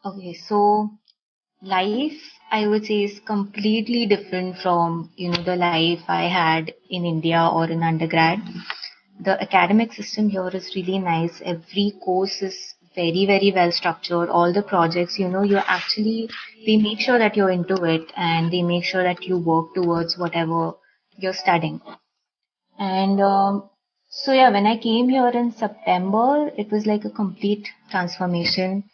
Okay, so life, I would say, is completely different from, the life I had in India or in undergrad. The academic system here is really nice. Every course is very, very well structured. All the projects, they make sure that you're into it and they make sure that you work towards whatever you're studying. And so, yeah, when I came here in September, it was like a complete transformation.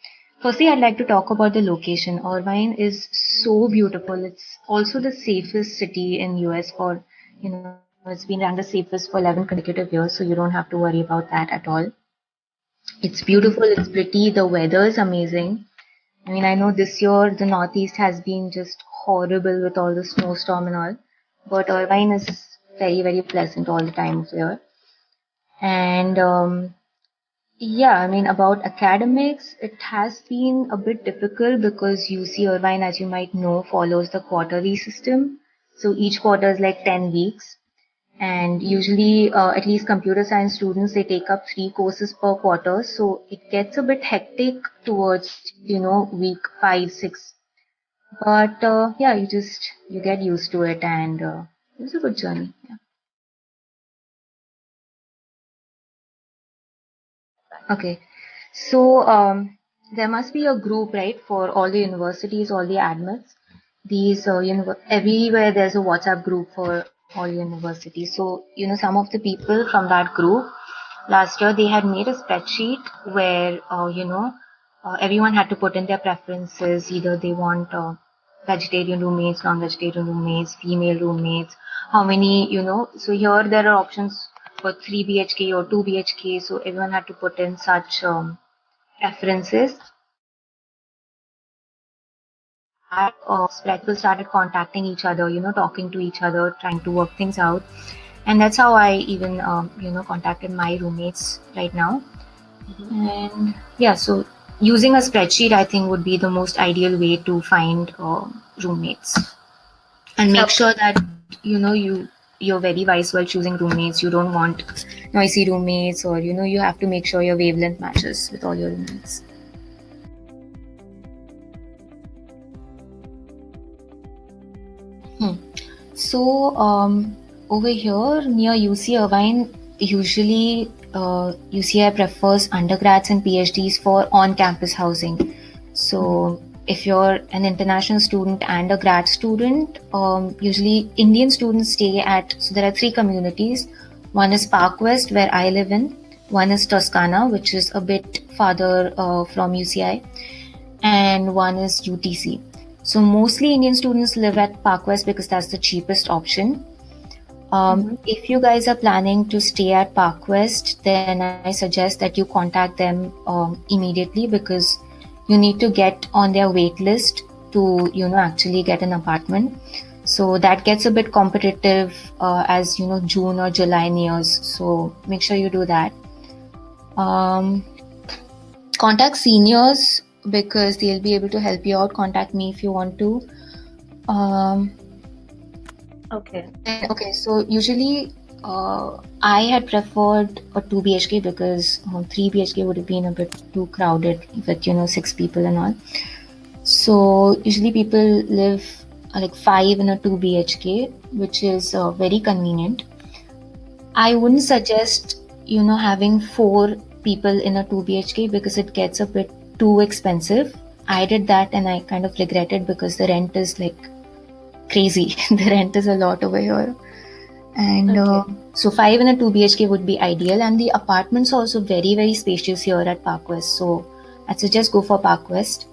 Firstly, I'd like to talk about the location. Irvine is so beautiful. It's also the safest city in US for, it's been ranked the safest for 11 consecutive years, so you don't have to worry about that at all. It's beautiful, it's pretty, the weather is amazing. I mean, I know this year the Northeast has been just horrible with all the snowstorm and all, but Irvine is very, very pleasant all the time of year. And yeah, I mean, about academics, it has been a bit difficult because UC Irvine, as you might know, follows the quarterly system. So each quarter is like 10 weeks. And usually, at least computer science students, they take up 3 courses per quarter. So it gets a bit hectic towards, week 5, 6. But yeah, you get used to it and it was a good journey. Yeah. Okay. So there must be a group, right, for all the universities, all the admits. Everywhere there's a WhatsApp group for all universities. So, some of the people from that group last year they had made a spreadsheet where, everyone had to put in their preferences. Either they want vegetarian roommates, non-vegetarian roommates, female roommates, how many, so here there are options for 3 BHK or 2 BHK, so everyone had to put in such preferences. People started contacting each other, talking to each other, trying to work things out. And that's how I even, contacted my roommates right now. And yeah, so using a spreadsheet, I think, would be the most ideal way to find roommates. And make sure that, you're very wise while choosing roommates. You don't want noisy roommates, or, you have to make sure your wavelength matches with all your roommates. So, over here near UC Irvine, usually UCI prefers undergrads and PhDs for on-campus housing. So, if you're an international student and a grad student, usually Indian students stay so there are 3 communities. One is Park West, where I live in. One is Toscana, which is a bit farther from UCI. And one is UTC. So mostly Indian students live at Park West because that's the cheapest option. If you guys are planning to stay at Park West, then I suggest that you contact them immediately, because you need to get on their wait list to, actually get an apartment. So that gets a bit competitive as, June or July nears. So make sure you do that. Contact seniors because they'll be able to help you out. Contact me if you want to. Okay, so usually I had preferred a 2 BHK because 3 BHK would have been a bit too crowded with 6 people and all. So usually people live like 5 in a 2 BHK, which is very convenient. I wouldn't suggest having 4 people in a 2 BHK because it gets a bit too expensive. I did that and I kind of regretted because the rent is like crazy. The rent is a lot over here. And so 5 in a 2 BHK would be ideal. And the apartments are also very, very spacious here at Park West. So I'd suggest go for Park West.